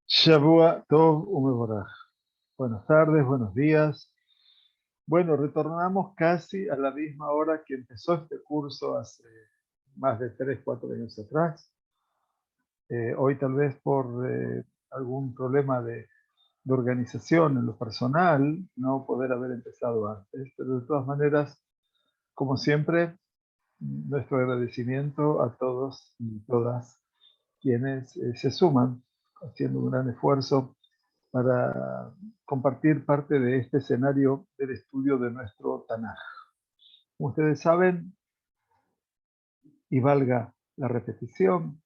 Shavua Tov Umeboraj. Buenas tardes, buenos días. Bueno, retornamos casi a la misma hora que empezó este curso hace más de 3, 4 años atrás. Hoy tal vez por algún problema de organización en lo personal, no poder haber empezado antes. Pero de todas maneras, como siempre, nuestro agradecimiento a todos y todas quienes se suman, haciendo un gran esfuerzo para compartir parte de este escenario del estudio de nuestro Tanaj. Como ustedes saben, y valga la repetición,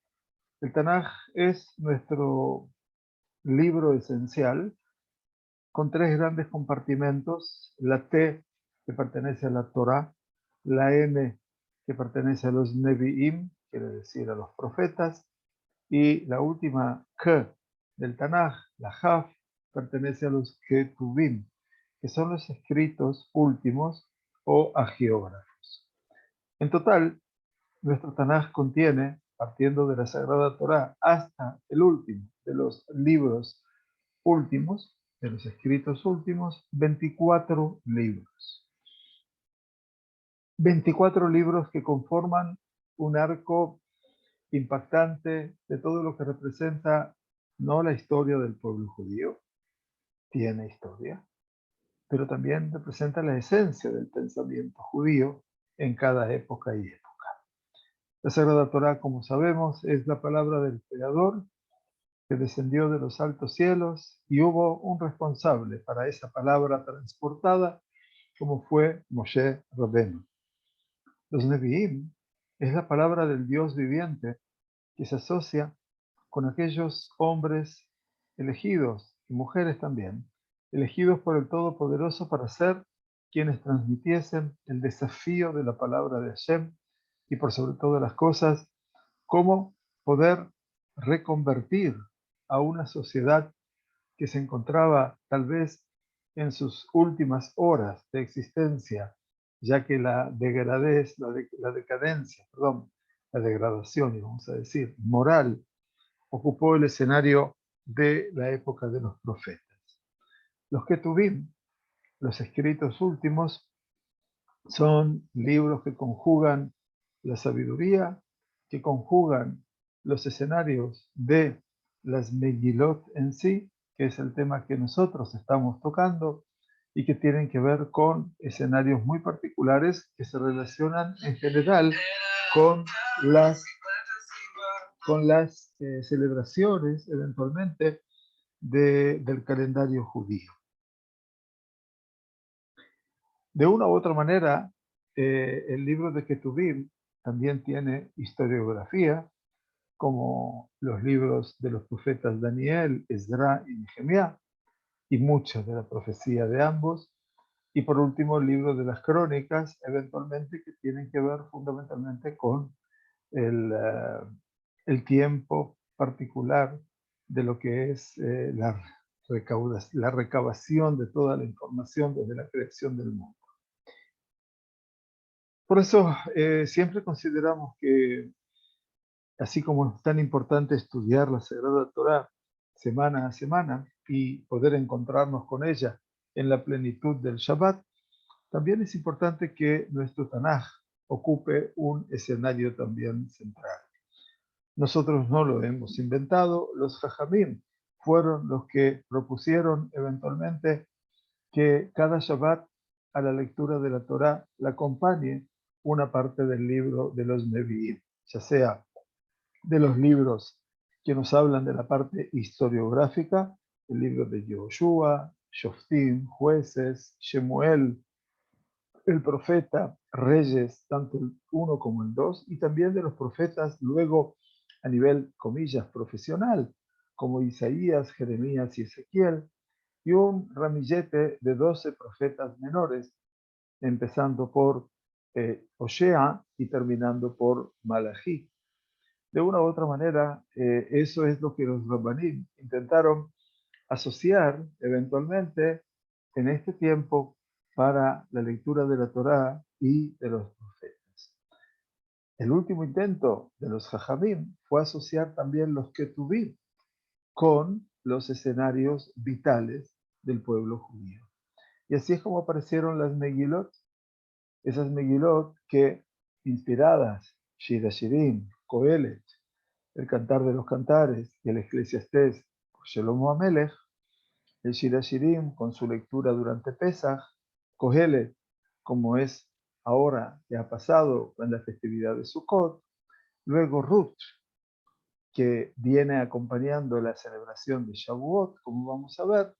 el Tanaj es nuestro libro esencial con 3 grandes compartimentos: la T, que pertenece a la Torá; la N, que pertenece a los Nevi'im, quiere decir a los profetas; y la última K del Tanaj, la Jaf, pertenece a los Ketuvim, que son los escritos últimos o agiógrafos. En total, nuestro Tanaj contiene, partiendo de la Sagrada Torá hasta el último de los libros últimos, de los escritos últimos, 24 libros. 24 libros que conforman un arco impactante de todo lo que representa no la historia del pueblo judío, tiene historia, pero también representa la esencia del pensamiento judío en cada época y época. La Sagrada Torá, como sabemos, es la palabra del Creador que descendió de los altos cielos, y hubo un responsable para esa palabra transportada, como fue Moshe Rabbeinu. Los Nevi'im es la palabra del Dios viviente que se asocia con aquellos hombres elegidos, y mujeres también, elegidos por el Todopoderoso para ser quienes transmitiesen el desafío de la palabra de Hashem, y por sobre todas las cosas, cómo poder reconvertir a una sociedad que se encontraba tal vez en sus últimas horas de existencia, ya que la decadencia, la degradación, vamos a decir, moral, ocupó el escenario de la época de los profetas. Los Ketuvim, los escritos últimos, son libros que conjugan la sabiduría, que conjugan los escenarios de las Megilot en sí, que es el tema que nosotros estamos tocando, y que tienen que ver con escenarios muy particulares que se relacionan en general con las celebraciones eventualmente del calendario judío. De una u otra manera, el libro de Ketuvim también tiene historiografía, como los libros de los profetas Daniel, Esdra y Nehemías, y mucha de la profecía de ambos. Y por último, el libro de las crónicas, eventualmente, que tienen que ver fundamentalmente con el tiempo particular de lo que es la recabación de toda la información desde la creación del mundo. Por eso siempre consideramos que, así como es tan importante estudiar la Sagrada Torá semana a semana y poder encontrarnos con ella en la plenitud del Shabbat, también es importante que nuestro Tanaj ocupe un escenario también central. Nosotros no lo hemos inventado, los Jajamim fueron los que propusieron eventualmente que cada Shabbat a la lectura de la Torá la acompañe una parte del libro de los Nevi'im, ya sea de los libros que nos hablan de la parte historiográfica, el libro de Yoshua, Shoftim, Jueces, Shemuel, el profeta, Reyes, tanto el 1 como el 2, y también de los profetas luego a nivel, comillas, profesional, como Isaías, Jeremías y Ezequiel, y un ramillete de 12 profetas menores, empezando por Osea y terminando por Malají. De una u otra manera, eso es lo que los Rabbanim intentaron asociar eventualmente en este tiempo para la lectura de la Torá y de los profetas. El último intento de los Jajamim fue asociar también los Ketuvim con los escenarios vitales del pueblo judío. Y así es como aparecieron las Megilot, esas Megilot que, inspiradas, Shir Hashirim, Kohelet, el Cantar de los Cantares y el Eclesiastés por Shlomo Amelech, el Shir Hashirim con su lectura durante Pesach, Kohelet, como es ahora que ha pasado en la festividad de Sukkot, luego Ruth, que viene acompañando la celebración de Shavuot, como vamos a ver,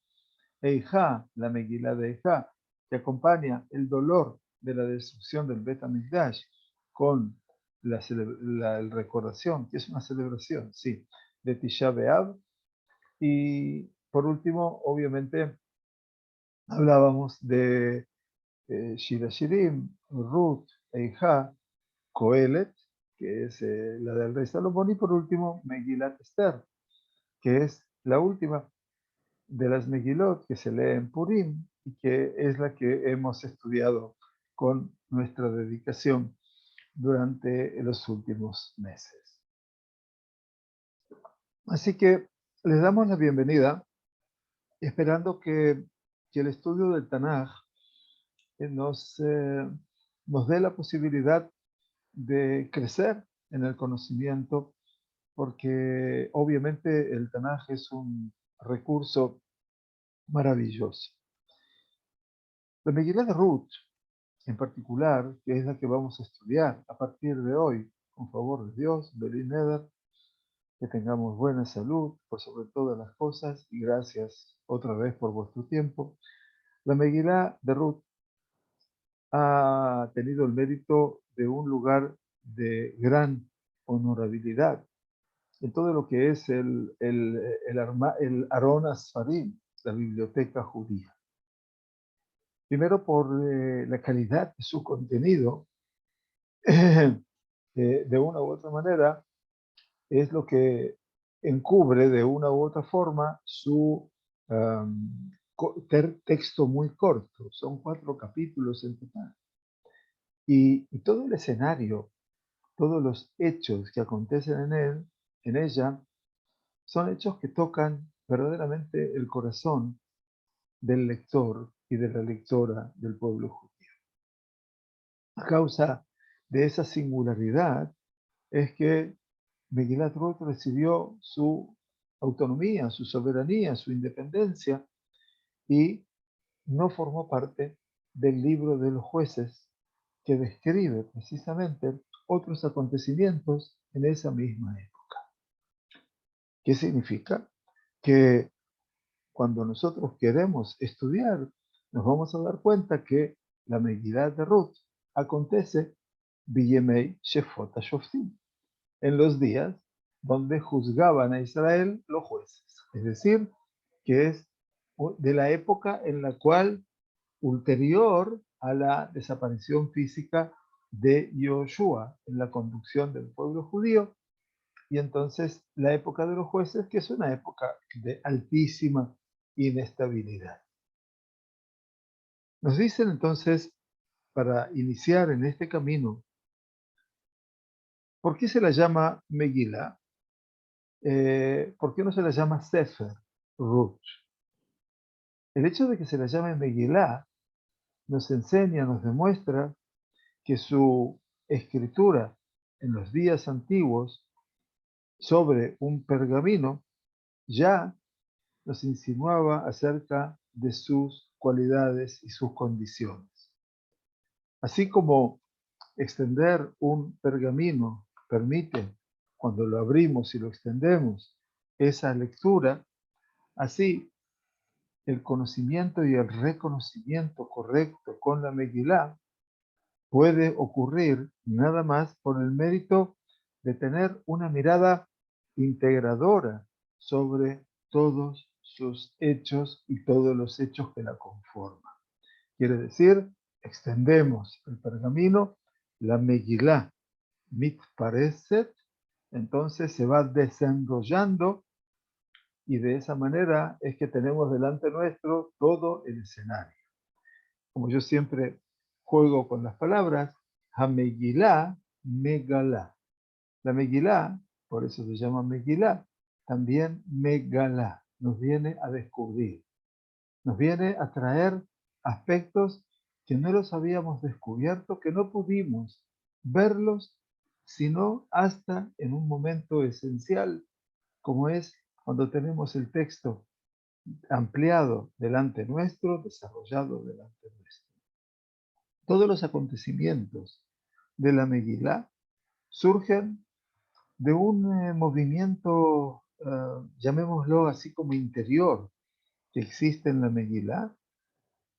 Eijá, la Megilá de Eijá, que acompaña el dolor de la destrucción del Bet HaMikdash con la recordación, que es una celebración, sí, de Tisha B'Av. Y por último, obviamente, hablábamos de Shir Hashirim, Ruth, Eijá, Kohelet, que es la del rey Salomón, y por último, Megilat Esther, que es la última de las Megilot que se lee en Purim y que es la que hemos estudiado con nuestra dedicación durante los últimos meses. Así que les damos la bienvenida, esperando que el estudio del Tanaj nos dé la posibilidad de crecer en el conocimiento, porque obviamente el Tanaj es un recurso maravilloso. La Megilá de Ruth, en particular, que es la que vamos a estudiar a partir de hoy, con favor de Dios, Beli Neder, que tengamos buena salud por sobre todas las cosas, y gracias otra vez por vuestro tiempo. La Megilá de Ruth ha tenido el mérito de un lugar de gran honorabilidad en todo lo que es el Aron Asfarim, la biblioteca judía. Primero por la calidad de su contenido, de una u otra manera, es lo que encubre de una u otra forma su texto muy corto. Son 4 capítulos en total. Y todo el escenario, todos los hechos que acontecen en ella, son hechos que tocan verdaderamente el corazón del lector y de la lectora del pueblo judío. A causa de esa singularidad es que Megilat Ruth recibió su autonomía, su soberanía, su independencia, y no formó parte del libro de los jueces, que describe precisamente otros acontecimientos en esa misma época. ¿Qué significa? Que cuando nosotros queremos estudiar, nos vamos a dar cuenta que la Megilat de Ruth acontece Biyemei Shefot HaShoftim, en los días donde juzgaban a Israel los jueces. Es decir, que es de la época en la cual, ulterior a la desaparición física de Yoshua en la conducción del pueblo judío, y entonces la época de los jueces, que es una época de altísima inestabilidad. Nos dicen entonces, para iniciar en este camino, ¿por qué se la llama Megilá? ¿Por qué no se la llama Sefer Ruth? El hecho de que se la llame Megilá nos enseña, nos demuestra que su escritura en los días antiguos sobre un pergamino ya nos insinuaba acerca de sus cualidades y sus condiciones. Así como extender un pergamino permite, cuando lo abrimos y lo extendemos, esa lectura, así el conocimiento y el reconocimiento correcto con la Megilá puede ocurrir nada más por el mérito de tener una mirada integradora sobre todos sus hechos y todos los hechos que la conforman. Quiere decir, extendemos el pergamino, la Megilá mitpareset, entonces se va desenrollando, y de esa manera es que tenemos delante nuestro todo el escenario. Como yo siempre juego con las palabras, Hamegilá, Megalá. La Megilá, por eso se llama Megilá, también Megalá, nos viene a descubrir, nos viene a traer aspectos que no los habíamos descubierto, que no pudimos verlos, sino hasta en un momento esencial, como es cuando tenemos el texto ampliado delante nuestro, desarrollado delante nuestro. Todos los acontecimientos de la Megilá surgen de un movimiento, llamémoslo así como interior, que existe en la Megilá,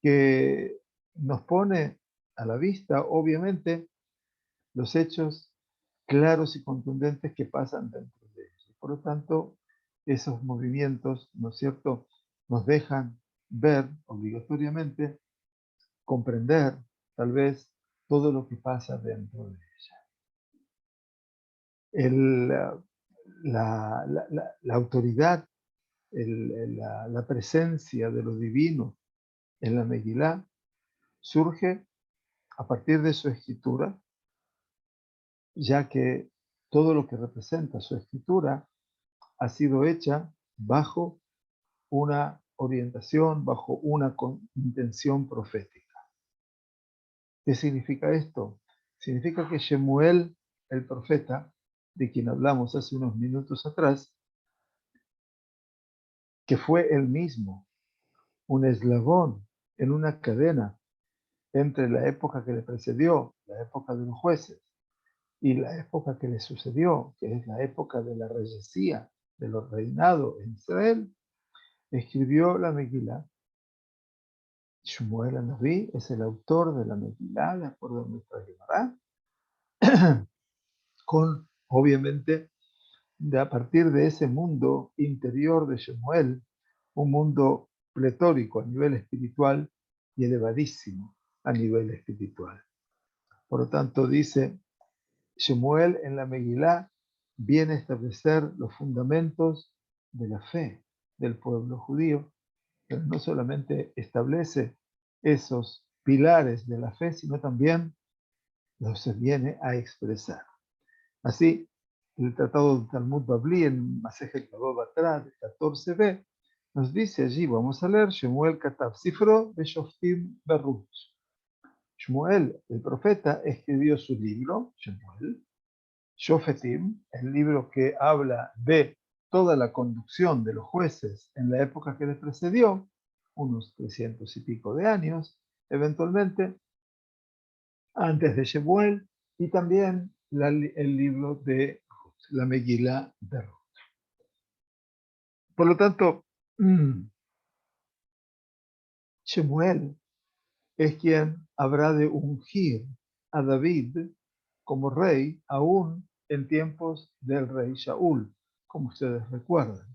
que nos pone a la vista, obviamente, los hechos claros y contundentes que pasan dentro de ellos. Por lo tanto, esos movimientos, ¿no es cierto?, nos dejan ver obligatoriamente, comprender tal vez todo lo que pasa dentro de ella. La autoridad, la presencia de lo divino en la Megilá surge a partir de su escritura, ya que todo lo que representa su escritura ha sido hecha bajo una orientación, bajo una intención profética. ¿Qué significa esto? Significa que Shemuel, el profeta, de quien hablamos hace unos minutos atrás, que fue él mismo un eslabón en una cadena entre la época que le precedió, la época de los jueces, y la época que le sucedió, que es la época de la reyesía, de los reinados en Israel, escribió la Megilá. Shmuel Anaví es el autor de la Megilá, de acuerdo a nuestra Gemara, con, obviamente, a partir de ese mundo interior de Shmuel, un mundo pletórico a nivel espiritual y elevadísimo a nivel espiritual. Por lo tanto, dice, Shmuel en la Megilá viene a establecer los fundamentos de la fe del pueblo judío, pero no solamente establece esos pilares de la fe, sino también los viene a expresar. Así, el tratado del Talmud Babli en Masejet Baba Batra 14b nos dice allí, vamos a leer, Shmuel Katav Sifro Beshoftim Beruch. Shmuel, el profeta, escribió su libro, Shmuel, Shofetim, el libro que habla de toda la conducción de los jueces en la época que le precedió, unos 300 y pico de años, eventualmente, antes de Shemuel, y también el libro de Ruth, la Megilá de Ruth. Por lo tanto, Shemuel es quien habrá de ungir a David como rey, aún en tiempos del rey Shaul, como ustedes recuerdan.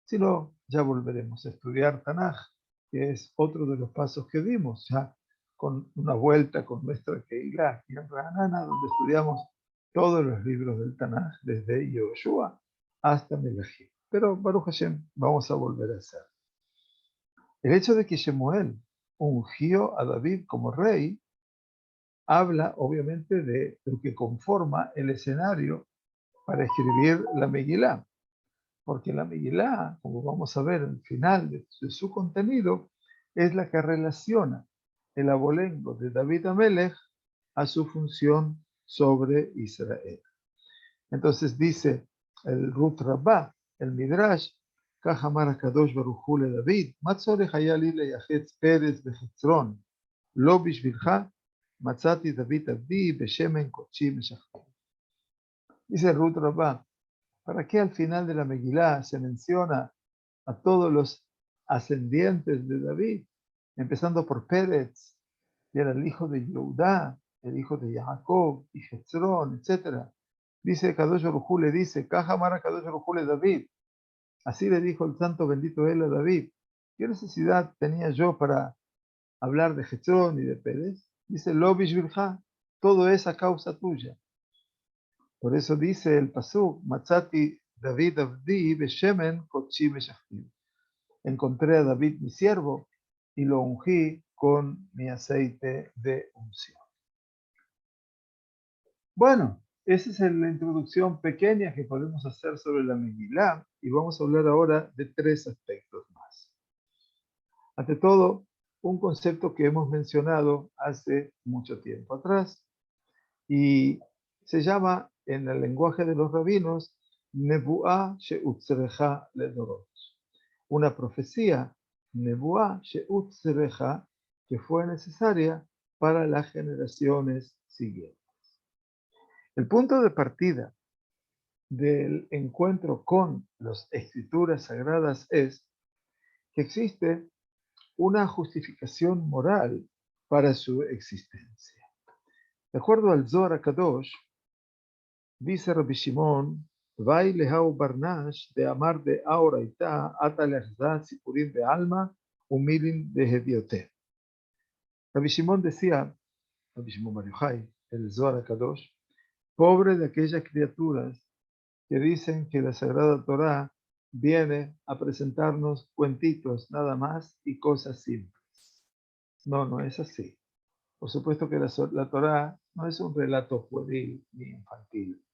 Si no, ya volveremos a estudiar Tanaj, que es otro de los pasos que dimos, ya con una vuelta con nuestra Keilah aquí en Ranana, donde estudiamos todos los libros del Tanaj, desde Yoshua hasta Melachim. Pero Baruch Hashem, vamos a volver a hacer. El hecho de que Shemuel ungió a David como rey, habla obviamente de lo que conforma el escenario para escribir la Megilá. Porque la Megilá, como vamos a ver al final de su contenido, es la que relaciona el abolengo de David Amelech a su función sobre Israel. Entonces dice el Ruth Rabbah, el Midrash, כך אמר הקדוש ברוך הוא לדוד, מה צורך היה לי לייחץ פרס בחצרון? לא בשבילך מצאתי דוד עבדי בשמן קודשי משכתב. Dice Ruth Rabbah, ¿para qué al final de la Megilá se menciona a todos los ascendientes de David, empezando por Pérez, que era el hijo de Yehudá, el hijo de Jacob, y Jezrón, etc.? Dice Kadosh Baruj Hu, le dice, Kajamara Kadosh Baruj Hu le David. Así le dijo el santo bendito él a David. ¿Qué necesidad tenía yo para hablar de Jezrón y de Pérez? Dice, Lo bishvilha, todo es a causa tuya. Por eso dice el pasuk, Matzati David Abdi beshemen kodshi meshachtim. Encontré a David mi siervo y lo ungí con mi aceite de unción. Bueno, esa es la introducción pequeña que podemos hacer sobre la Megilá y vamos a hablar ahora de tres aspectos. Ante todo, un concepto que hemos mencionado hace mucho tiempo atrás y se llama en el lenguaje de los rabinos Nebuah she'utzrecha ledorot. Una profecía, Nebuah she'utzrecha, que fue necesaria para las generaciones siguientes. El punto de partida del encuentro con las escrituras sagradas es que existe una justificación moral para su existencia. De acuerdo al Zohar Kadosh, dice Rabbi Shimon, Vai lehau barnash de amar de aoraita ata lehzat sipurim de alma humilin de hediote. Rabbi Shimon decía, Rabbi Shimon Bar Yochai, el Zohar Kadosh, pobre de aquellas criaturas que dicen que la Sagrada Torá viene a presentarnos cuentitos nada más y cosas simples. No, no es así. Por supuesto que la Torá no es un relato pueril ni infantil.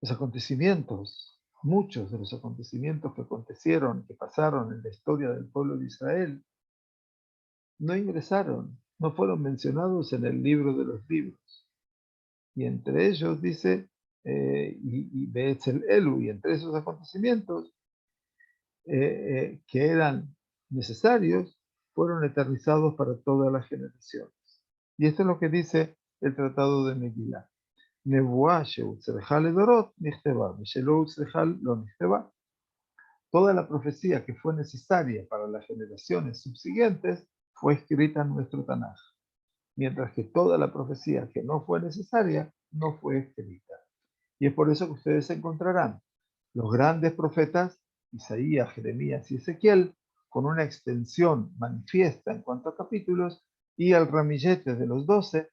Los acontecimientos, muchos de los acontecimientos que acontecieron, que pasaron en la historia del pueblo de Israel, no ingresaron, no fueron mencionados en el libro de los libros. Y entre ellos dice, y Beetzel Elu, y entre esos acontecimientos que eran necesarios, fueron eternizados para todas las generaciones. Y esto es lo que dice el Tratado de Megilá. Nebuah she'utzrecha ledorot nichteva, v'shelo utzrecha lo nichteva. Toda la profecía que fue necesaria para las generaciones subsiguientes fue escrita en nuestro Tanaj, mientras que toda la profecía que no fue necesaria no fue escrita. Y es por eso que ustedes encontrarán los grandes profetas, Isaías, Jeremías y Ezequiel, con una extensión manifiesta en cuanto a capítulos, y el ramillete de los 12,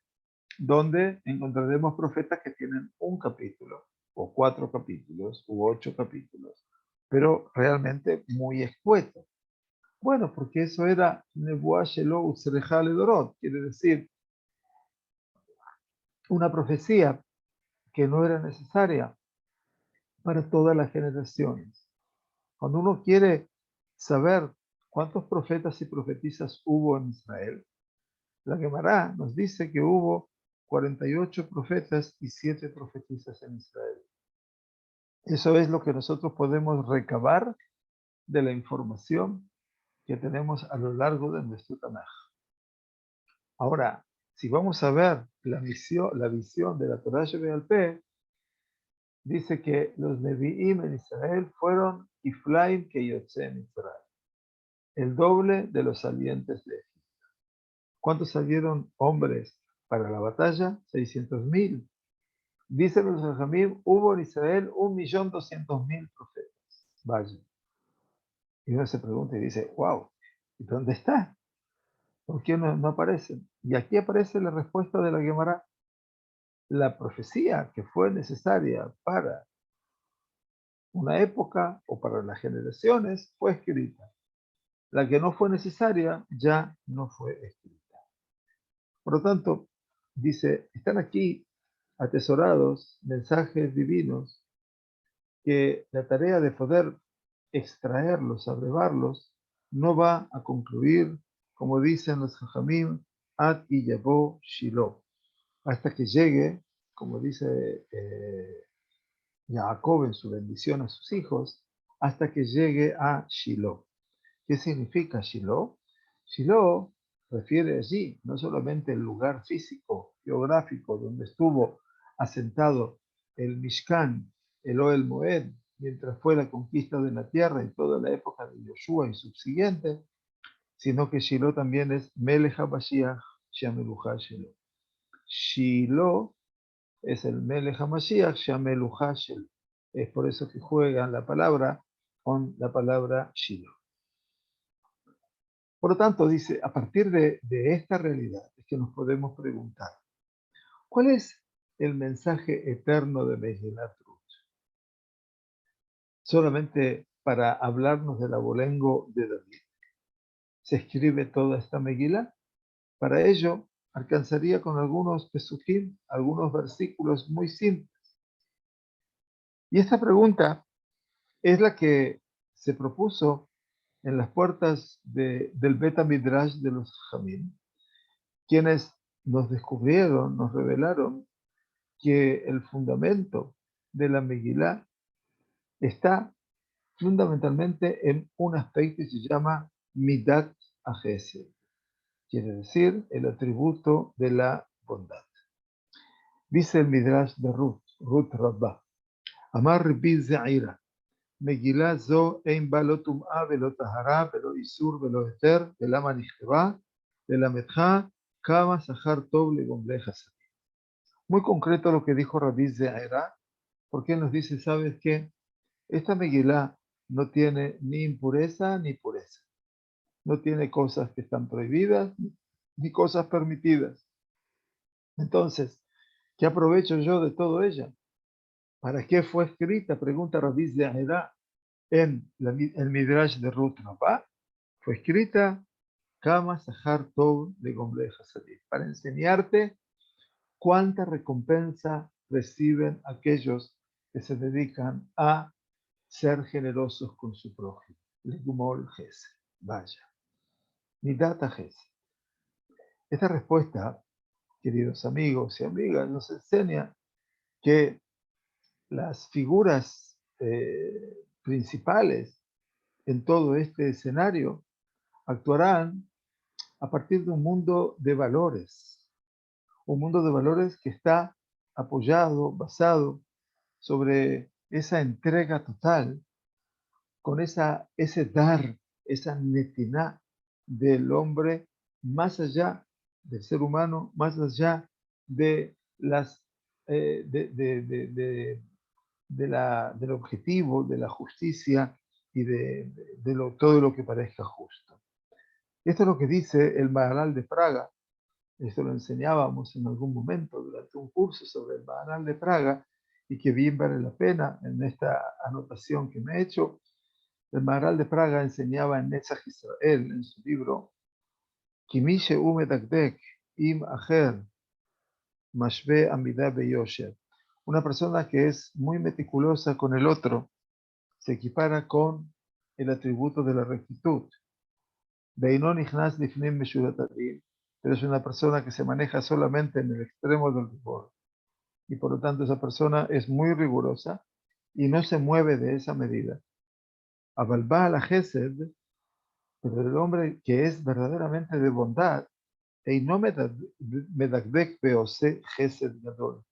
donde encontraremos profetas que tienen un capítulo, o 4 capítulos, u 8 capítulos, pero realmente muy escueto. Bueno, porque eso era Nebuah Shelo Utzrecha Ledorot, quiere decir una profecía que no era necesaria para todas las generaciones. Cuando uno quiere saber cuántos profetas y profetisas hubo en Israel, la Gemara nos dice que hubo 48 profetas y 7 profetisas en Israel. Eso es lo que nosotros podemos recabar de la información que tenemos a lo largo de nuestro Tanaj. Ahora, si vamos a ver la visión de la Torah Shebe'al Peh, dice que los Nevi'im en Israel fueron Iflaim que Yotzem Israel, el doble de los salientes de Egipto. ¿Cuántos salieron hombres para la batalla? 600.000. Dicen los Jajamim, hubo en Israel 1.200.000 profetas. Vaya. Y uno se pregunta y dice, wow, ¿y dónde está? ¿Por qué no aparecen? Y aquí aparece la respuesta de la Gemara. La profecía que fue necesaria para una época o para las generaciones fue escrita. La que no fue necesaria ya no fue escrita. Por lo tanto, dice, están aquí atesorados mensajes divinos que la tarea de poder extraerlos, abrevarlos, no va a concluir, como dicen los Jajamim, ad y yabó Shiloh, hasta que llegue, como dice Jacob en su bendición a sus hijos, hasta que llegue a Shiloh. ¿Qué significa Shiloh? Shiloh refiere allí no solamente el lugar físico, geográfico, donde estuvo asentado el Mishkan, el Ohel Moed, mientras fue la conquista de la tierra y toda la época de Yoshua y subsiguiente, sino que Shiloh también es Melech HaMashiach Shameluchá Shiloh. Shiloh es el Melech HaMashiach Shameluchá Shiloh. Es por eso que juegan la palabra con la palabra Shiloh. Por lo tanto, dice, a partir de esta realidad es que nos podemos preguntar, ¿cuál es el mensaje eterno de Megillat Ruth? Solamente para hablarnos del abolengo de David se escribe toda esta Megilá. Para ello, alcanzaría con algunos pesukim, algunos versículos muy simples. Y esta pregunta es la que se propuso en las puertas del Beta Midrash de los Jamín, quienes nos descubrieron, nos revelaron que el fundamento de la Megilá está fundamentalmente en un aspecto que se llama Midat HaChesed, quiere decir el atributo de la bondad. Dice el Midrash de Ruth Rabbah, Amar Rabbi Ze'ira, Megilá zo ein ba lo tum'a velo tahara velo isur velo heter velama nicheva velamedcha kama sachar tov legomle chassid. Muy concreto lo que dijo Rabbi Ze'ira, porque él nos dice, ¿sabes qué? Esta Megilá no tiene ni impureza ni pureza. No tiene cosas que están prohibidas ni cosas permitidas. Entonces, ¿qué aprovecho yo de todo ella? ¿Para qué fue escrita? Pregunta Rabbi Ze'ira en el Midrash de Ruth Rabbah. Fue escrita Kama Sahar Tov de Gomle Hasadim, para enseñarte cuánta recompensa reciben aquellos que se dedican a ser generosos con su prójimo. Legumol Gesed. Vaya. Midata Gesed. Esta respuesta, queridos amigos y amigas, nos enseña que las figuras principales en todo este escenario actuarán a partir de un mundo de valores, que está apoyado, basado sobre esa entrega total, con ese dar, esa netiná del hombre, más allá del ser humano, más allá de las del objetivo, de la justicia y todo lo que parezca justo. Esto es lo que dice el Maharal de Praga. Esto lo enseñábamos en algún momento durante un curso sobre el Maharal de Praga y que bien vale la pena en esta anotación que me he hecho. El Maharal de Praga enseñaba en Netzach Israel, en su libro, Kimi she'u medakdek im acher mashve amida beyosher. Una persona que es muy meticulosa con el otro se equipara con el atributo de la rectitud. Beinon ichnas lifnim meshurat adin, pero es una persona que se maneja solamente en el extremo del rigor. Y por lo tanto esa persona es muy rigurosa y no se mueve de esa medida. Abalba la Gesed, pero el hombre que es verdaderamente de bondad, no medakdek beose Gesed gadol.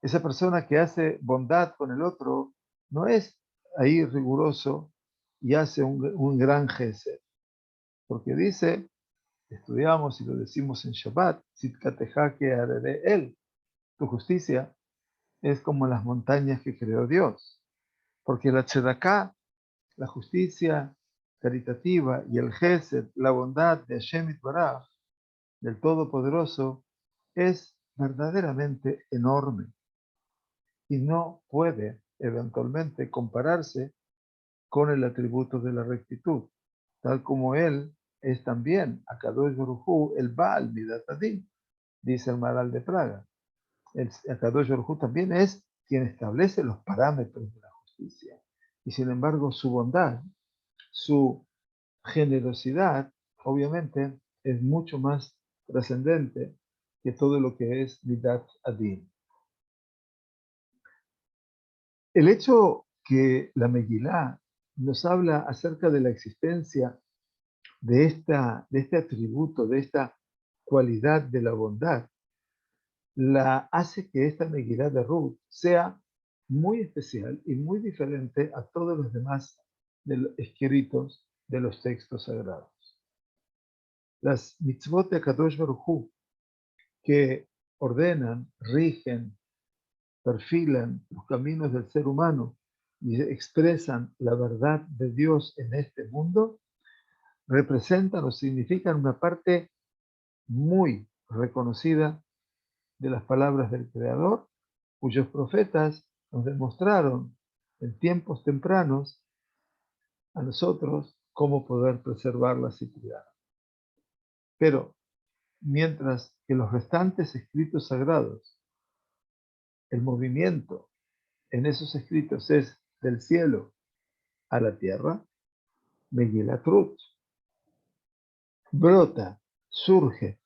Esa persona que hace bondad con el otro no es ahí riguroso y hace un gran Gesed. Porque dice, estudiamos y lo decimos en Shabbat, Tzidkateja que haré él. Tu justicia es como las montañas que creó Dios. Porque la Tzedaká, la justicia caritativa y el Gesed, la bondad de Hashem Yitbaraj, del Todopoderoso, es verdaderamente enorme y no puede eventualmente compararse con el atributo de la rectitud, tal como él es también, Akadosh Baruj Hu, el Baal Midat Adin, dice el Maharal de Praga. El Akadosh Baruj Hu también es quien establece los parámetros de la justicia. Y sin embargo, su bondad, su generosidad, obviamente, es mucho más trascendente que todo lo que es Midat Adin. El hecho que la Megilá nos habla acerca de la existencia de este atributo, de esta cualidad de la bondad, la hace que esta Megilá de Ruth sea muy especial y muy diferente a todos los demás escritos de los textos sagrados. Las mitzvot de Kadosh Baruj Hu, que ordenan, rigen, perfilan los caminos del ser humano y expresan la verdad de Dios en este mundo, representan o significan una parte muy reconocida de las palabras del Creador, cuyos profetas nos demostraron en tiempos tempranos a nosotros cómo poder preservarlas y cuidarlas. Pero mientras que los restantes escritos sagrados, el movimiento en esos escritos es del cielo a la tierra, Megilat Ruth. Brota, surge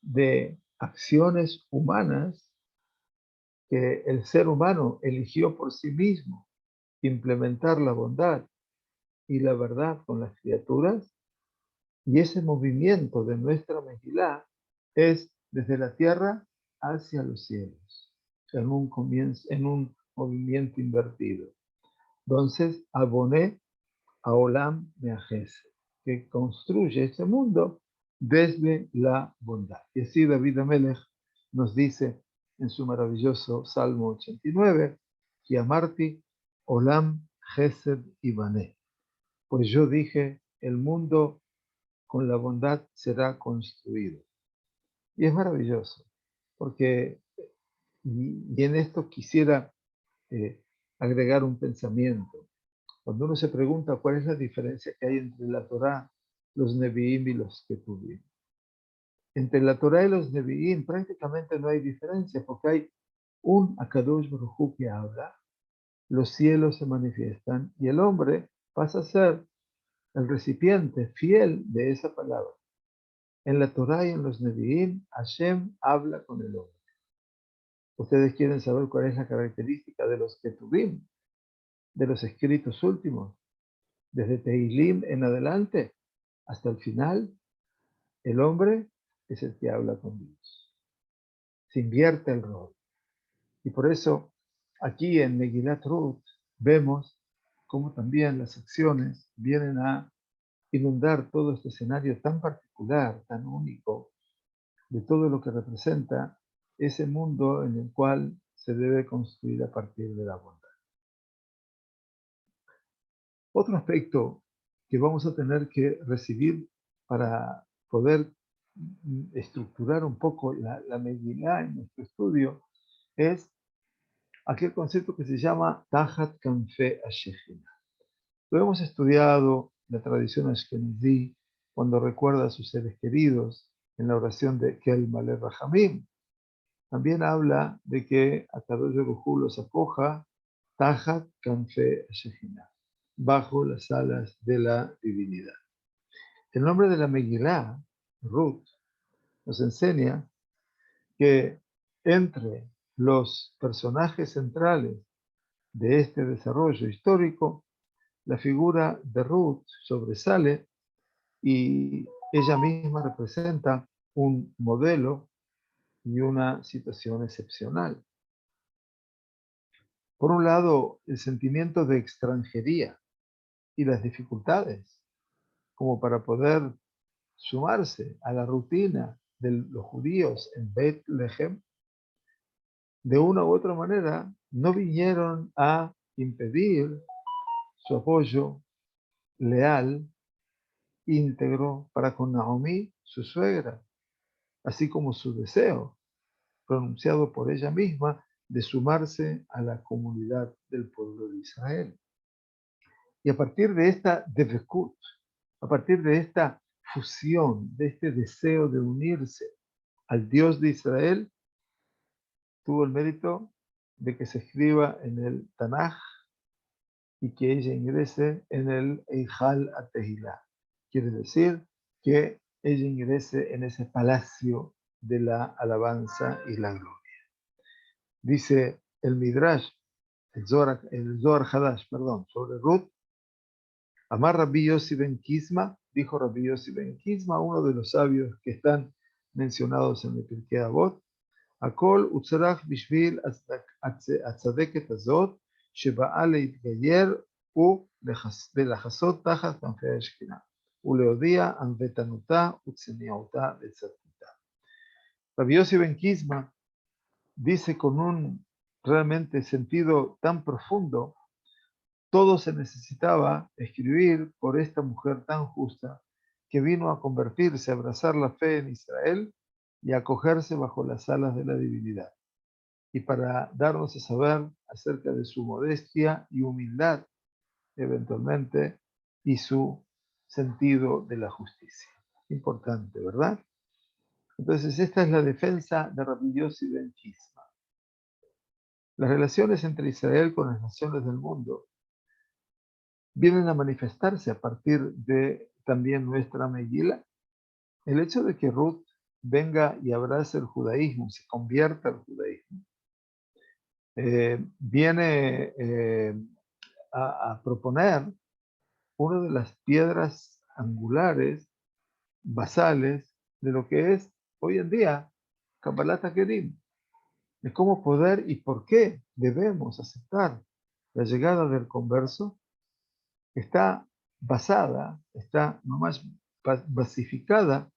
de acciones humanas que el ser humano eligió por sí mismo implementar la bondad y la verdad con las criaturas, y ese movimiento de nuestra Megilá es desde la tierra hacia los cielos, en un movimiento invertido. Entonces, aboné a Olam Meajese, que construye ese mundo desde la bondad. Y así David Amelech nos dice en su maravilloso Salmo 89, que amarti Olam Gesed Ibané. Pues yo dije, el mundo con la bondad será construido. Y es maravilloso, porque, y en esto quisiera agregar un pensamiento. Cuando uno se pregunta cuál es la diferencia que hay entre la Torá, los Nevi'im y los Ketuvim. Entre la Torá y los Nevi'im prácticamente no hay diferencia, porque hay un Akadosh Baruj Hu que habla, los cielos se manifiestan y el hombre pasa a ser el recipiente fiel de esa palabra. En la Torá y en los Nevi'im, Hashem habla con el hombre. Ustedes quieren saber cuál es la característica de los Ketuvim, de los escritos últimos, desde Tehilim en adelante hasta el final. El hombre es el que habla con Dios. Se invierte el rol. Y por eso, aquí en Megilat Ruth, vemos cómo también las acciones vienen a inundar todo este escenario tan particular, tan único, de todo lo que representa ese mundo en el cual se debe construir a partir de la bondad. Otro aspecto que vamos a tener que recibir para poder estructurar un poco la Megilá en nuestro estudio es aquel concepto que se llama Tajat Kanfe Ashechina. Lo hemos estudiado la tradición ashkenazí cuando recuerda a sus seres queridos en la oración de Kel Malé Rahamim. También habla de que Akadosh Baruj Hu los acoja Tajat Kanfe Ashechina, bajo las alas de la divinidad. El nombre de la Megilá, Ruth, nos enseña que entre los personajes centrales de este desarrollo histórico, la figura de Ruth sobresale y ella misma representa un modelo y una situación excepcional. Por un lado, el sentimiento de extranjería y las dificultades, como para poder sumarse a la rutina de los judíos en Beit Lehem, de una u otra manera, no vinieron a impedir su apoyo leal, íntegro para con Naomi, su suegra, así como su deseo, pronunciado por ella misma, de sumarse a la comunidad del pueblo de Israel. Y a partir de esta devekut, a partir de esta fusión, de este deseo de unirse al Dios de Israel, tuvo el mérito de que se escriba en el Tanaj y que ella ingrese en el Eijal Atehilá. Quiere decir que ella ingrese en ese palacio de la alabanza y la gloria. Dice el Midrash, el Zohar Hadash, perdón, sobre Ruth, Amar Rabbi Yossi ben Kisma, dijo Rabbi Yossi ben Kisma, uno de los sabios que están mencionados en el Pirkei Avot, הכל הוא צריך בשביל הצדקת הזאת שבאה להתגייר ולחסות תחת כנפי השכינה ולהודיע ענוותנותה וצניעותה וצדקותה. Rabbi Yossi ben Kisma dice con un realmente sentido tan profundo, todo se necesitaba escribir por esta mujer tan justa que vino a convertirse, a abrazar la fe en Israel y a acogerse bajo las alas de la divinidad. Y para darnos a saber acerca de su modestia y humildad, eventualmente, y su sentido de la justicia. Importante, ¿verdad? Entonces, esta es la defensa de Rabbi Yossi ben Kisma. Las relaciones entre Israel con las naciones del mundo vienen a manifestarse a partir de también nuestra Megilá. El hecho de que Ruth venga y abrace el judaísmo, se convierta al judaísmo, viene a proponer una de las piedras angulares, basales, de lo que es hoy en día Kabbalat HaKelim, de cómo poder y por qué debemos aceptar la llegada del converso. Está basada, está nomás basificada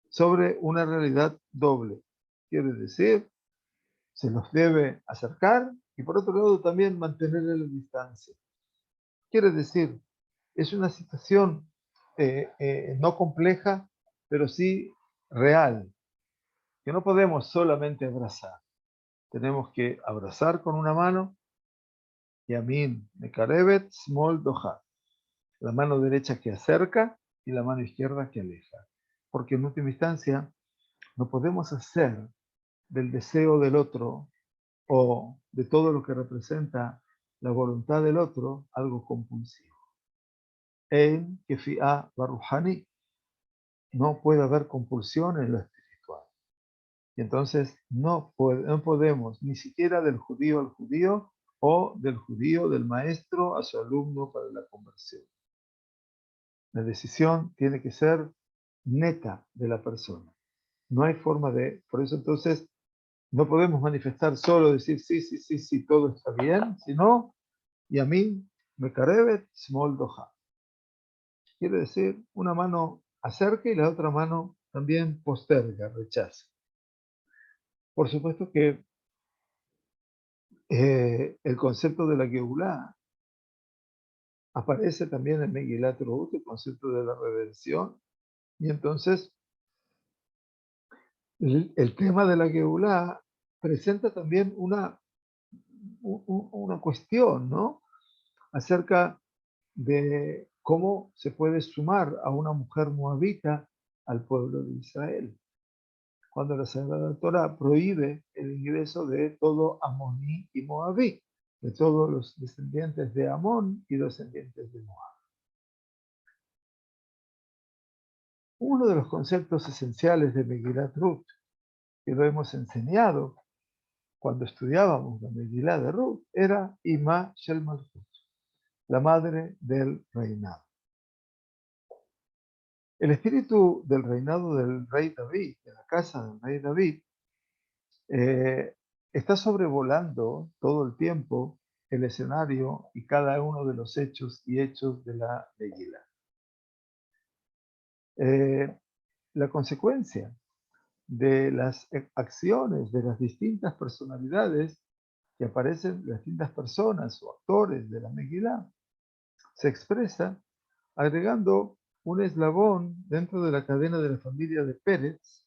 sobre una realidad doble. Quiere decir, se los debe acercar y por otro lado también mantener la distancia. Quiere decir, es una situación no compleja, pero sí real, que no podemos solamente abrazar. Tenemos que abrazar con una mano, Yamin Mekarevet Smol Doha, la mano derecha que acerca y la mano izquierda que aleja. Porque en última instancia no podemos hacer del deseo del otro o de todo lo que representa la voluntad del otro algo compulsivo. En Kefi'a Baruhani no puede haber compulsión en lo espiritual. Y entonces no podemos ni siquiera del judío al judío o del judío, del maestro a su alumno para la conversión. La decisión tiene que ser neta de la persona. No hay forma de, por eso entonces no podemos manifestar solo decir sí, sí, sí, sí, todo está bien, sino y a mí me carevet small doha. Quiere decir, una mano acerca y la otra mano también posterga, rechaza. Por supuesto que el concepto de la Geulá aparece también en Megilat Ruth, el concepto de la redención, y entonces el tema de la Geulá presenta también una cuestión, ¿no? Acerca de cómo se puede sumar a una mujer moabita al pueblo de Israel, cuando la Sagrada Torah prohíbe el ingreso de todo amoní y moabí, de todos los descendientes de Amón y descendientes de Moab. Uno de los conceptos esenciales de Megilat Ruth, que lo hemos enseñado cuando estudiábamos la Megilá de Ruth, era Ima Shel Malchut, la madre del reinado. El espíritu del reinado del rey David, de la casa del rey David, está sobrevolando todo el tiempo el escenario y cada uno de los hechos y hechos de la Megilá. La consecuencia de las acciones de las distintas personalidades que aparecen, las distintas personas o actores de la Megilá, se expresa agregando un eslabón dentro de la cadena de la familia de Pérez,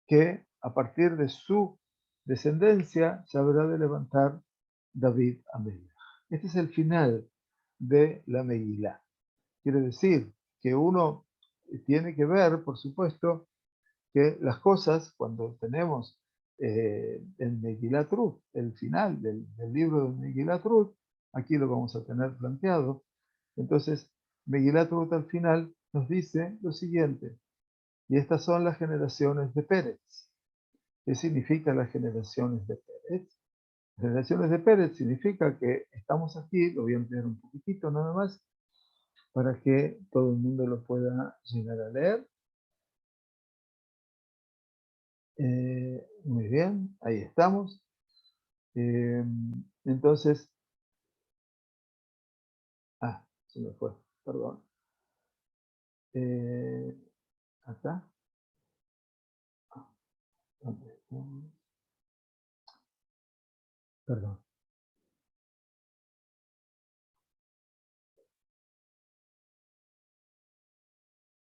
que a partir de su descendencia se habrá de levantar David Amelech. Este es el final de la Megilá. Quiere decir que uno tiene que ver, por supuesto, que las cosas, cuando tenemos en Megilat Ruth, el final del libro de Megilat Ruth, aquí lo vamos a tener planteado. Entonces, Megilat Ruth al final nos dice lo siguiente, y estas son las generaciones de Pérez. ¿Qué significa las generaciones de Pérez? Las generaciones de Pérez significa que estamos aquí, lo voy a ampliar un poquitito nada más, para que todo el mundo lo pueda llegar a leer. Muy bien, ahí estamos. Entonces, se me fue, perdón. Acá. Perdón.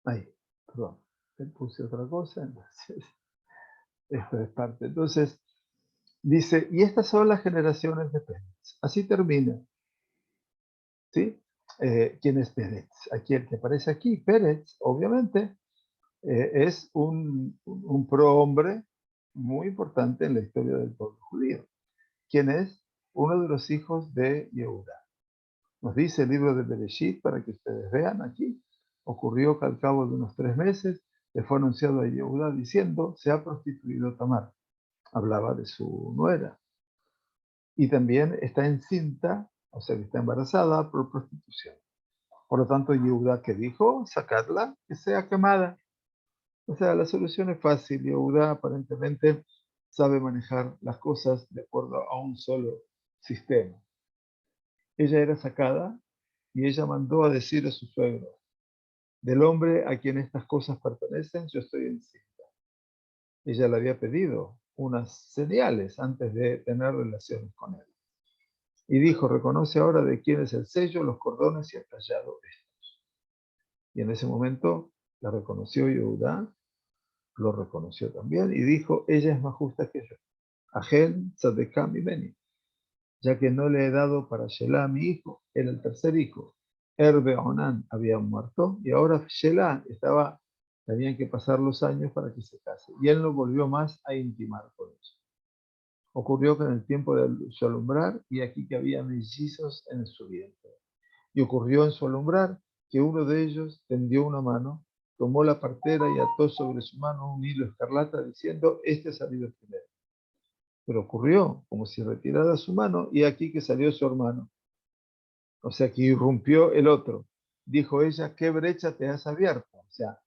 Ahí, perdón. Le puse otra cosa, entonces, esto es parte. Entonces, dice, y estas son las generaciones de Pérez. Así termina. ¿Sí? ¿Quién es Pérez? Aquí el que aparece aquí, Pérez, obviamente, es un prohombre muy importante en la historia del pueblo judío. ¿Quién es? Uno de los hijos de Yehuda. Nos dice el libro de Bereshit, para que ustedes vean aquí, ocurrió que al cabo de unos 3 meses le fue anunciado a Yehudá diciendo, se ha prostituido Tamar. Hablaba de su nuera. Y también está encinta, o sea que está embarazada por prostitución. Por lo tanto, Yehudá, que dijo, sacadla, que sea quemada. O sea, la solución es fácil. Yehudá aparentemente sabe manejar las cosas de acuerdo a un solo sistema. Ella era sacada y ella mandó a decir a su suegro, del hombre a quien estas cosas pertenecen, yo estoy encinta. Ella le había pedido unas señales antes de tener relaciones con él. Y dijo, reconoce ahora de quién es el sello, los cordones y el tallado estos. Y en ese momento la reconoció Yehudá, lo reconoció también y dijo, ella es más justa que yo. Ajel Tzadekah Mimeni, ya que no le he dado para Shelah a mi hijo, era el tercer hijo. Erbe Onan había muerto y ahora Shelah tenían que pasar los años para que se case. Y él no volvió más a intimar con ella. Ocurrió que en el tiempo de su alumbrar, y aquí que había mellizos en su vientre. Y ocurrió en su alumbrar que uno de ellos tendió una mano, tomó la partera y ató sobre su mano un hilo escarlata, diciendo, este ha salido primero. Pero ocurrió como si retirara su mano, y aquí que salió su hermano. O sea, que irrumpió el otro. Dijo ella, ¿qué brecha te has abierto? O sea,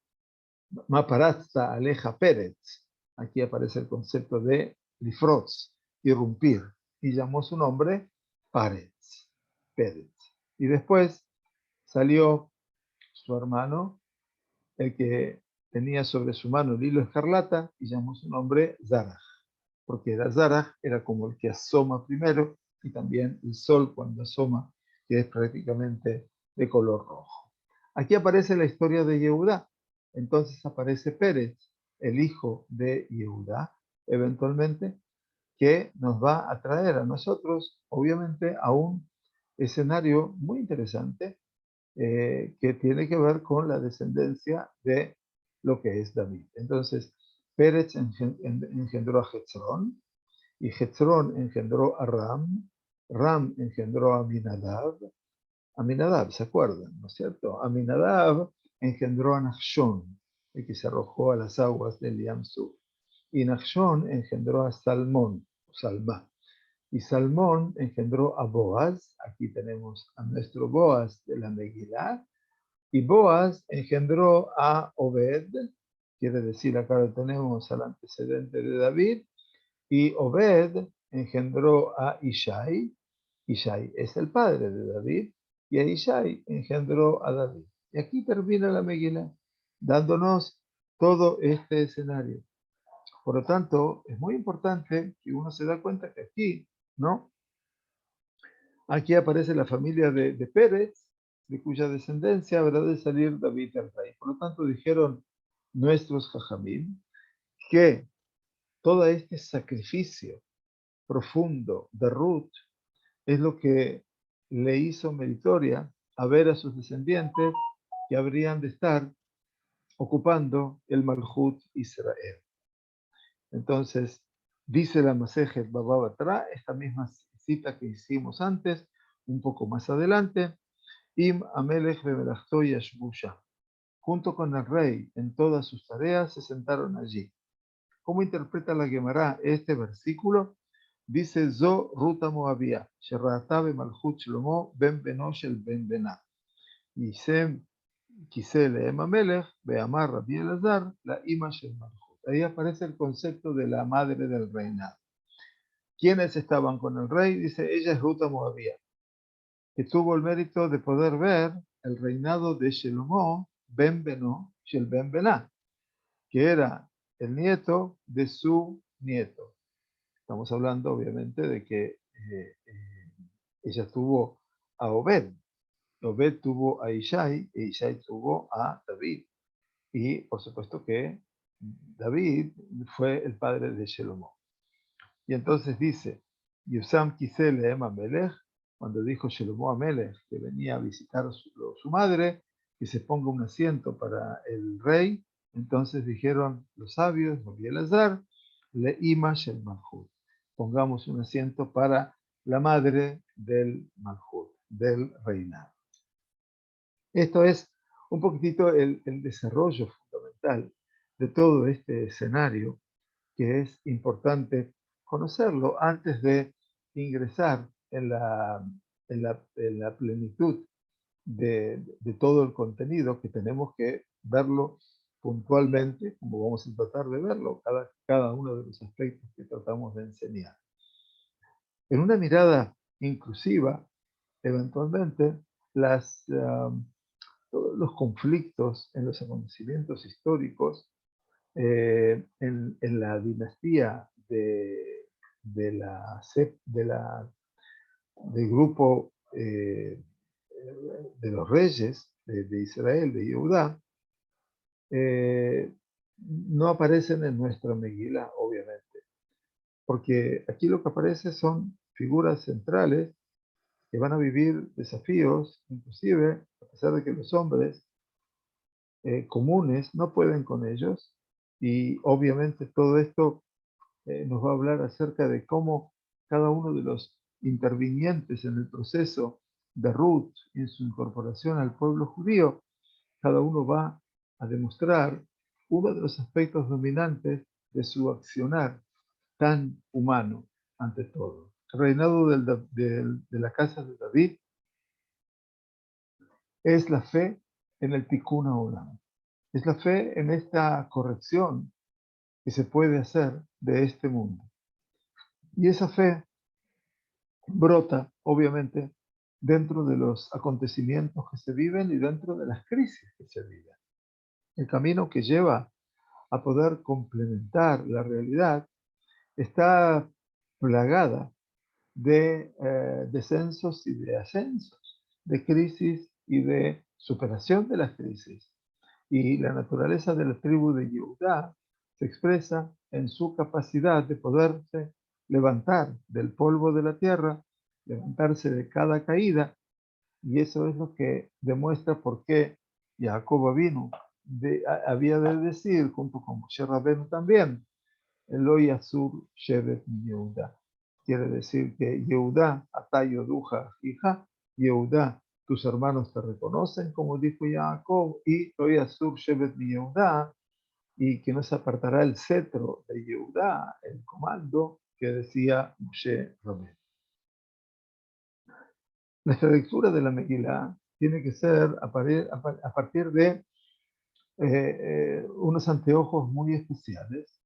Maparazta aleja Pérez. Aquí aparece el concepto de lifroz, irrumpir. Y llamó su nombre Párez, Pérez. Y después salió su hermano, el que tenía sobre su mano el hilo escarlata, y llamó su nombre Zaraj, porque Zaraj era como el que asoma primero, y también el sol cuando asoma, que es prácticamente de color rojo. Aquí aparece la historia de Yehudá. Entonces aparece Pérez, el hijo de Yehudá, eventualmente, que nos va a traer a nosotros, obviamente, a un escenario muy interesante que tiene que ver con la descendencia de lo que es David. Entonces, Pérez engendró a Hetzrón, y Hetzrón engendró a Ram, Ram engendró a Aminadab, Aminadab, ¿se acuerdan? ¿No es cierto? Aminadab engendró a Nachshon, el que se arrojó a las aguas del Yamsú, y Nachshon engendró a Salmón, Salmá. Y Salmón engendró a Boaz, aquí tenemos a nuestro Boaz de la Megilá, y Boaz engendró a Obed, quiere decir, acá lo tenemos al antecedente de David, y Obed engendró a Ishai, Ishai es el padre de David, y a Ishai engendró a David. Y aquí termina la Megilá, dándonos todo este escenario. Por lo tanto, es muy importante que uno se da cuenta que aquí, ¿no? Aquí aparece la familia de Pérez, de cuya descendencia habrá de salir David el rey. Por lo tanto, dijeron nuestros jajamim que todo este sacrificio profundo de Ruth es lo que le hizo meritoria a ver a sus descendientes que habrían de estar ocupando el Malhut Israel. Entonces, dice la Masejet Baba Batra, esta misma cita que hicimos antes, un poco más adelante, Im Amelech Bemelachto Yashbusha. Junto con el rey en todas sus tareas se sentaron allí. ¿Cómo interpreta la Gemara este versículo? Dice Zo Ruta Moabia, Sherrata Bemalchut Shlomo Ben Benosh el Ben Bená. Y Sem Quise Leem Amelech Beamar Rabbi Elazar, la Ima Shel Malchut. Ahí aparece el concepto de la madre del reinado. ¿Quiénes estaban con el rey? Dice, ella es Ruta Moabia, que tuvo el mérito de poder ver el reinado de Shlomo Ben Beno, Shel Ben Bená, que era el nieto de su nieto. Estamos hablando, obviamente, de que ella tuvo a Obed, Obed tuvo a Ishai, e Ishai tuvo a David. Y, por supuesto, que David fue el padre de Shlomo. Y entonces dice, Yusam Kisele Ema Melech, cuando dijo Shlomo a Melech que venía a visitar a su madre, que se ponga un asiento para el rey, entonces dijeron los sabios, Rabbi Elazar, Le Ima Shel Malchut, pongamos un asiento para la madre del Malchut, del reinado. Esto es un poquitito el desarrollo fundamental de todo este escenario, que es importante conocerlo antes de ingresar en la plenitud de todo el contenido, que tenemos que verlo puntualmente, como vamos a tratar de verlo, cada uno de los aspectos que tratamos de enseñar. En una mirada inclusiva, eventualmente, todos los conflictos en los acontecimientos históricos, en la dinastía del grupo de los reyes de Israel, de Judá, no aparecen en nuestra Megilá, obviamente, porque aquí lo que aparece son figuras centrales que van a vivir desafíos, inclusive a pesar de que los hombres comunes no pueden con ellos, y obviamente todo esto nos va a hablar acerca de cómo cada uno de los intervinientes en el proceso de Ruth en su incorporación al pueblo judío, cada uno va a demostrar uno de los aspectos dominantes de su accionar tan humano ante todo. El reinado de la casa de David es la fe en el Tikkun Olam. Es la fe en esta corrección que se puede hacer de este mundo. Y esa fe brota, obviamente, dentro de los acontecimientos que se viven y dentro de las crisis que se viven. El camino que lleva a poder complementar la realidad está plagada de descensos y de ascensos, de crisis y de superación de las crisis. Y la naturaleza de la tribu de Judá se expresa en su capacidad de poderse levantar del polvo de la tierra, levantarse de cada caída, y eso es lo que demuestra por qué Jacob vino. Había de decir, junto con Moshe Rabbeinu también, Eloi Asur Shevet Yehuda. Quiere decir que Yehuda, Atayo Duja, hija, Yehuda, tus hermanos te reconocen, como dijo Jacob, y Eloi Asur Shevet Yehuda, y que no se apartará el cetro de Yehuda, el comando que decía Moshe Rabbeinu. Nuestra lectura de la Megilá tiene que ser a partir de unos anteojos muy especiales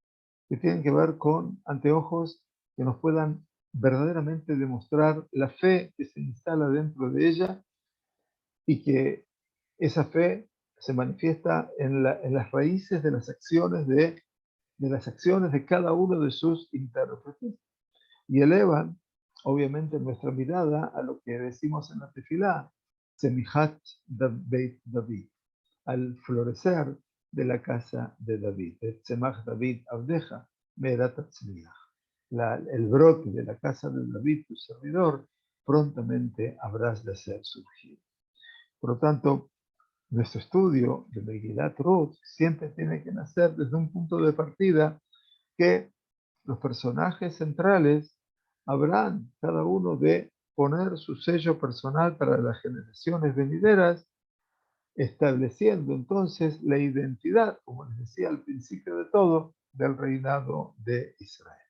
que tienen que ver con anteojos que nos puedan verdaderamente demostrar la fe que se instala dentro de ella y que esa fe se manifiesta en las raíces de las acciones de cada uno de sus intérpretes y elevan, obviamente, nuestra mirada a lo que decimos en la tefilá, Semihat Beit David, al florecer de la casa de David. Tzemach David Abdeja, Merat Atzliach. El brote de la casa de David, tu servidor, prontamente habrás de hacer surgir. Por lo tanto, nuestro estudio de Megillat Ruth siempre tiene que nacer desde un punto de partida que los personajes centrales habrán cada uno de poner su sello personal para las generaciones venideras, estableciendo entonces la identidad, como les decía al principio de todo, del reinado de Israel.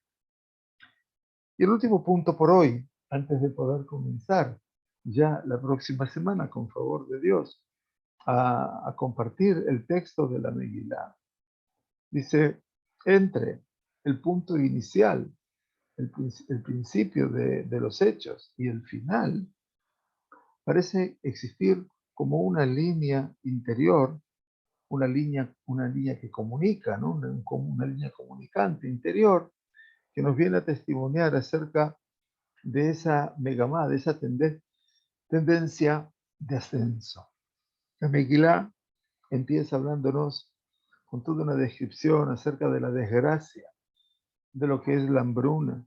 Y el último punto por hoy, antes de poder comenzar ya la próxima semana, con favor de Dios, a compartir el texto de la Megilá. Dice, entre el punto inicial, el principio de los hechos y el final, parece existir como una línea interior, una línea que comunica, ¿no? Una línea comunicante interior que nos viene a testimoniar acerca de esa megamá, de esa tendencia de ascenso. La Megilá empieza hablándonos con toda una descripción acerca de la desgracia, de lo que es la hambruna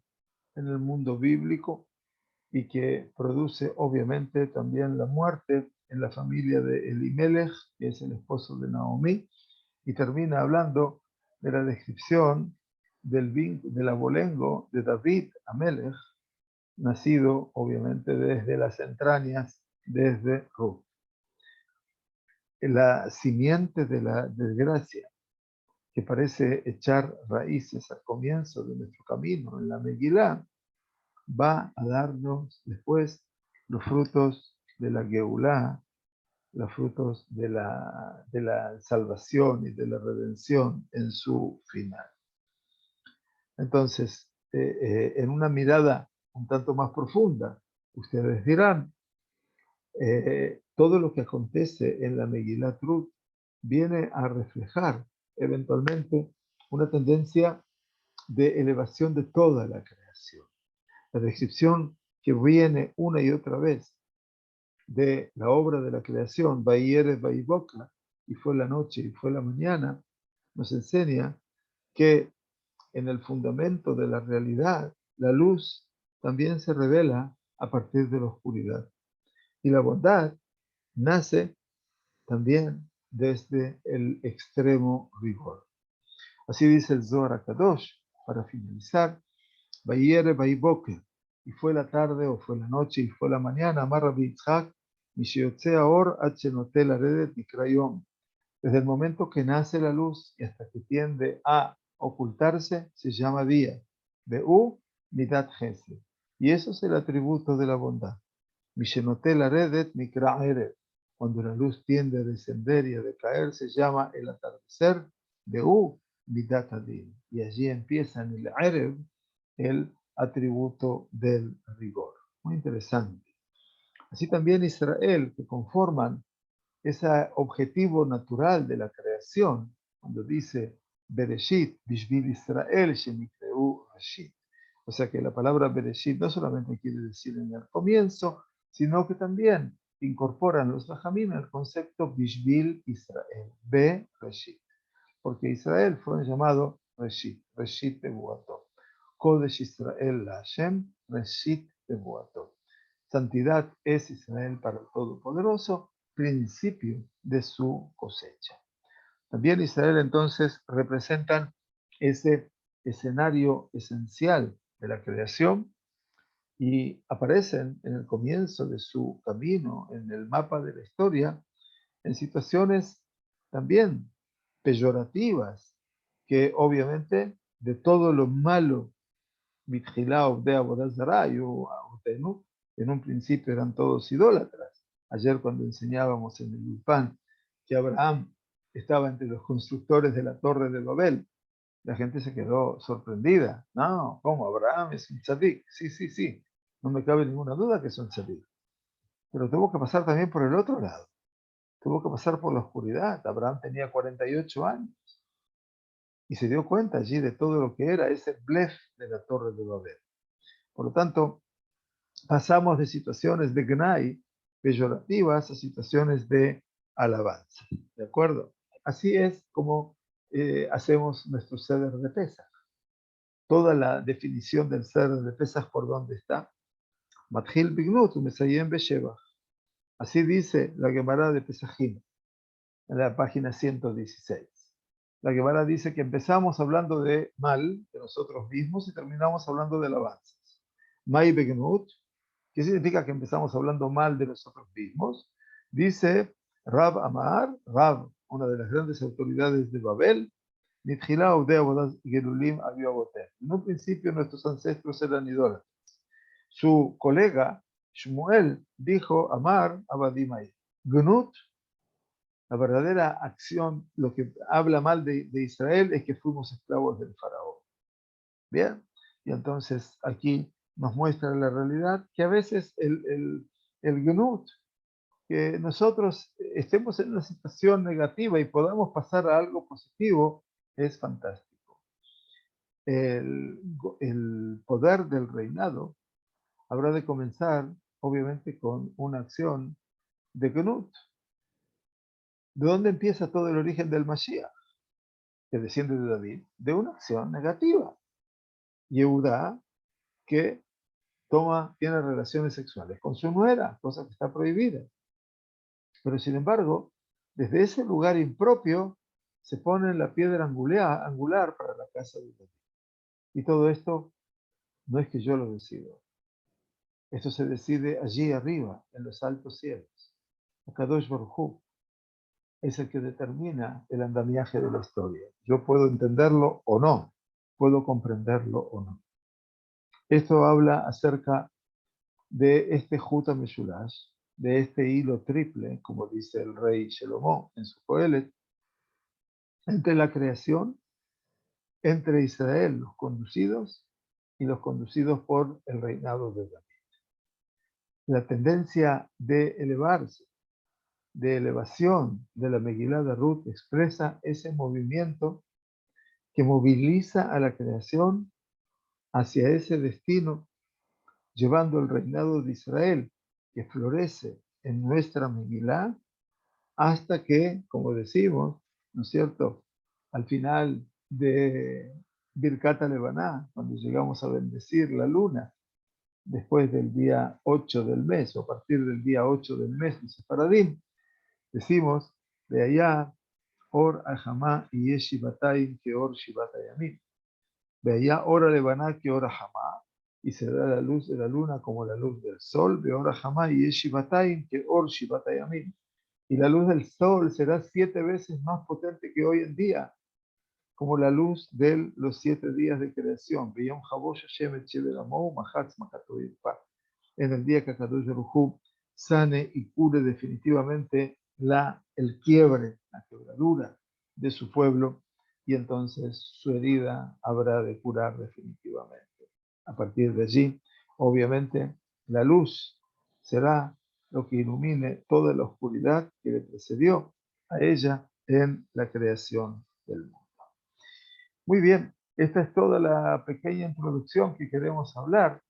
en el mundo bíblico y que produce obviamente también la muerte en la familia de Elimelech, que es el esposo de Naomi, y termina hablando de la descripción del abolengo de David Amelech, nacido obviamente desde las entrañas desde Ruth. La simiente de la desgracia que parece echar raíces al comienzo de nuestro camino en la Megilá, va a darnos después los frutos de la Geulá, los frutos de la salvación y de la redención en su final. Entonces, en una mirada un tanto más profunda, ustedes dirán, todo lo que acontece en la Megilat Ruth viene a reflejar eventualmente una tendencia de elevación de toda la creación. La descripción que viene una y otra vez de la obra de la creación, Vayeres Vaiboka, y fue la noche y fue la mañana, nos enseña que en el fundamento de la realidad, la luz también se revela a partir de la oscuridad. Y la bondad nace también desde el extremo rigor. Así dice el Zohar HaKadosh, para finalizar, Vayere Vaiboker, y fue la tarde o fue la noche y fue la mañana, Amar Rabbi Yitzhak, Mishiotzea Or Achenote Laredet Nikrayom. Desde el momento que nace la luz y hasta que tiende a ocultarse, se llama día. Be'u Midat Gesed. Y eso es el atributo de la bondad. Mishenote Laredet Nikra Erev. Cuando la luz tiende a descender y a decaer, se llama el atardecer. Be'u Midat Adin. Y allí empieza en el Erev el atributo del rigor. Muy interesante. Así también Israel, que conforman ese objetivo natural de la creación, cuando dice Bereshit, Bishvil Israel, Shenikreu Rashit. O sea que la palabra Bereshit no solamente quiere decir en el comienzo, sino que también incorporan los Rajamim el concepto Bishvil Israel, Be Rashit. Porque Israel fue llamado Reshit, Reshit Tebuato. Kodesh Israel la Hashem, Reshit Tebuato. Santidad es Israel para el Todopoderoso, principio de su cosecha. También Israel entonces representan ese escenario esencial de la creación y aparecen en el comienzo de su camino, en el mapa de la historia, en situaciones también peyorativas, que obviamente de todo lo malo, Mitjilá de Abodazara, en un principio eran todos idólatras. Ayer cuando enseñábamos en el Ulpan que Abraham estaba entre los constructores de la Torre de Babel, la gente se quedó sorprendida. No, ¿cómo? Abraham es un tzadik. Sí, sí, sí. No me cabe ninguna duda que es un tzadik. Pero tuvo que pasar también por el otro lado. Tuvo que pasar por la oscuridad. Abraham tenía 48 años y se dio cuenta allí de todo lo que era ese blef de la Torre de Babel. Por lo tanto, pasamos de situaciones de gnai peyorativas a situaciones de alabanza. ¿De acuerdo? Así es como hacemos nuestro ceder de Pesach. Toda la definición del ceder de Pesach, ¿por dónde está? Matjil bignut umesayem beshevach. Así dice la Gemara de Pesachim, en la página 116. La Gemara dice que empezamos hablando de mal, de nosotros mismos, y terminamos hablando de alabanzas. Mai begnut, ¿qué significa que empezamos hablando mal de nosotros mismos? Dice Rab Amar, Rab, una de las grandes autoridades de Babel, en un principio nuestros ancestros eran idólatras. Su colega Shmuel dijo Amar Abadimai, Gnut, la verdadera acción, lo que habla mal de Israel es que fuimos esclavos del faraón. Bien, y entonces aquí nos muestra la realidad que a veces el Gnut, que nosotros estemos en una situación negativa y podamos pasar a algo positivo, es fantástico. El poder del reinado habrá de comenzar, obviamente, con una acción de Gnut. ¿De dónde empieza todo el origen del Mashiach? Que desciende de David, de una acción negativa. Yehudá, que tiene relaciones sexuales con su nuera, cosa que está prohibida. Pero sin embargo, desde ese lugar impropio se pone la piedra angular para la casa de David. Y todo esto no es que yo lo decido. Esto se decide allí arriba, en los altos cielos. Akadosh Baruj Hu es el que determina el andamiaje de la historia. Yo puedo entenderlo o no, puedo comprenderlo o no. Esto habla acerca de este Juta Meshulash, de este hilo triple, como dice el rey Shelomó en su Coelet, entre la creación, entre Israel, los conducidos, y los conducidos por el reinado de David. La tendencia de elevarse, de elevación de la Megilá de Ruth expresa ese movimiento que moviliza a la creación hacia ese destino, llevando el reinado de Israel, que florece en nuestra Megilá, hasta que, como decimos, ¿no es cierto?, al final de Birkat Levaná, cuando llegamos a bendecir la luna, después del día 8 del mes, o a partir del día 8 del mes de Sefaradim, decimos, de allá, Or Ajamá y Yeshivatayim que Or Shivatayamim. De allá, Ora Levaná que Ora Jamá, y se da la luz de la luna como la luz del sol, de Ora Jamá y Yeshivatayim que Or Shivatayamim. Y la luz del sol será 7 veces más potente que hoy en día, como la luz de los 7 días de creación. En el día que Akadosh Baruj Hu sane y cure definitivamente el quiebre, la quebradura de su pueblo, y entonces su herida habrá de curar definitivamente. A partir de allí, obviamente, la luz será lo que ilumine toda la oscuridad que le precedió a ella en la creación del mundo. Muy bien, esta es toda la pequeña introducción que queremos hablar.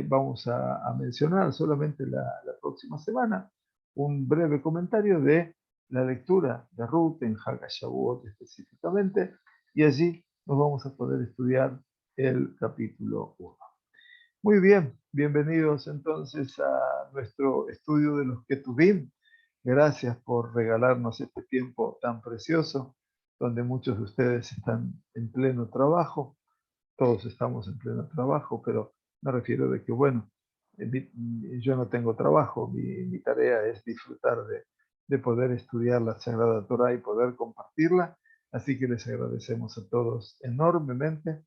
Vamos a mencionar solamente la próxima semana un breve comentario de la lectura de Ruth en Hag HaShavuot específicamente, y allí nos vamos a poder estudiar el capítulo 1. Muy bien, bienvenidos entonces a nuestro estudio de los Ketuvim. Gracias por regalarnos este tiempo tan precioso, donde muchos de ustedes están en pleno trabajo. Todos estamos en pleno trabajo, pero me refiero de que, bueno, yo no tengo trabajo, mi tarea es disfrutar de poder estudiar la Sagrada Torah y poder compartirla. Así que les agradecemos a todos enormemente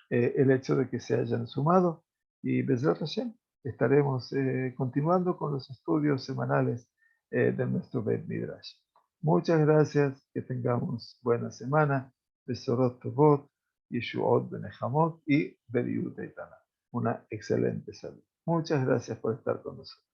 el hecho de que se hayan sumado, y Bezrat Hashem estaremos continuando con los estudios semanales de nuestro Bet Midrash. Muchas gracias, que tengamos buena semana, Besorot Tovot, Yeshuot Benejamot y Beriut Eitana. Una excelente salud. Muchas gracias por estar con nosotros.